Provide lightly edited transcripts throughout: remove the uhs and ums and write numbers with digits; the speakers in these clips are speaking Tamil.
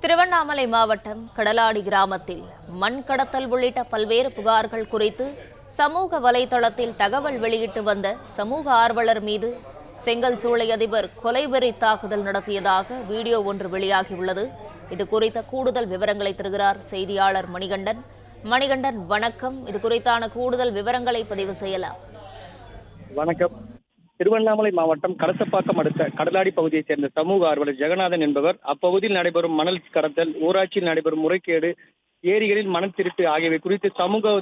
திருவண்ணாமலை மாவட்டம் கடலாடி கிராமத்தில் மண் கடத்தல் உள்ளிட்ட பல்வேறு புகார்கள் குறித்து சமூக வலைதளத்தில் தகவல் வெளியிட்டு வந்த சமூக ஆர்வலர் மீது செங்கல் சூளை அதிபர் கொலைவெறி தாக்குதல் நடத்தியதாக வீடியோ ஒன்று வெளியாகியுள்ளது. இது குறித்த கூடுதல் விவரங்களை தருகிறார் செய்தியாளர் மணிகண்டன். மணிகண்டன், வணக்கம். இது குறித்தான கூடுதல் விவரங்களை பதிவு செய்யலாம். வணக்கம். திருவண்ணாமலை மாவட்டம் கலசப்பாக்கம் அடுத்த கடலாடி பகுதியைச் சேர்ந்த சமூக ஆர்வலர் ஜெகநாதன் என்பவர் அப்பகுதியில் நடைபெறும் மணல் கடத்தல், ஊராட்சியில் நடைபெறும் முறைகேடு, ஏரிகளில் மணல் திருட்டு ஆகியவை குறித்து சமூக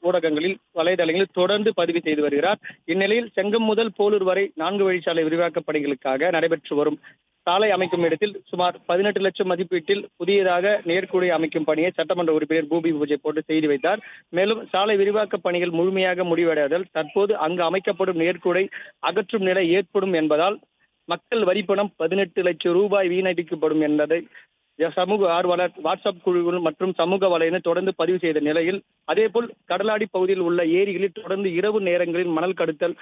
ஊடகங்களில் வலைதளங்களில் தொடர்ந்து பதிவு செய்து வருகிறார். இந்நிலையில் செங்கம் முதல் போலூர் வரை 4 வழிச்சாலை விரிவாக்கப் பணிகளுக்காக நடைபெற்று வரும் சாலை அமைக்கும் இடத்தில் சுமார் 18 லட்சம் மதிப்பீட்டில் புதியதாக நேர்குழி அமைக்கும் பணியை சட்டமன்ற உறுப்பினர் பூமி பூஜை போட்டு செய்து வைத்தார். மேலும் சாலை விரிவாக்கப் பணிகள் முழுமையாக முடிவடையாததால் தற்போது அங்கு அமைக்கப்படும் நேர்குடை அகற்றும் நிலை ஏற்படும் என்பதால் மக்கள் வரிப்பணம் 18 லட்சம் ரூபாய் வீணடிக்கப்படும் என்பதை சமூக ஆர்வலர் வாட்ஸ்அப் குழுவில் மற்றும் சமூக வலையினர் தொடர்ந்து பதிவு செய்த நிலையில், அதேபோல் கடலாடி பகுதியில் உள்ள ஏரிகளில் தொடர்ந்து இரவு நேரங்களில் மணல் கடத்தல்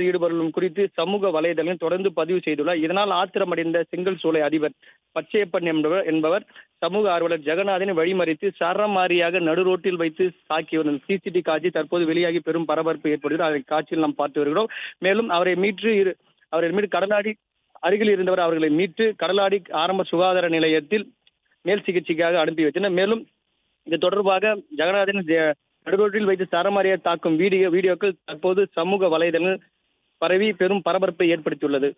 ஈடுபடும் குறித்து சமூக வலைதளம் தொடர்ந்து பதிவு செய்துள்ளார். இதனால் ஆத்திரமடைந்த செங்கல் சூளை அதிபர் பச்சையப்பன் என்பவர் சமூக ஆர்வலர் ஜெகநாதனை வழிமறித்து சரமாரியாக நடுரோட்டில் வைத்து தாக்கி வரும் சிசிடிவி காட்சி தற்போது வெளியாகி பெரும் பரபரப்பு ஏற்படுகிறது. அதை காட்சியில் நாம் பார்த்து வருகிறோம். மேலும் அவரை மீது கடலாடி அருகில் இருந்தவர் அவர்களை மீட்டு கடலாடி ஆரம்ப சுகாதார நிலையத்தில் மேல் சிகிச்சைக்காக அனுப்பி வைத்தனர். மேலும் இது தொடர்பாக ஜெகநாதன் நடுரோட்டில் வைத்து சரமாரியாக தாக்கும் வீடியோக்கள் தற்போது சமூக வலைதளங்கள் பரவி பெரும் பரபரப்பை ஏற்படுத்தியுள்ளது.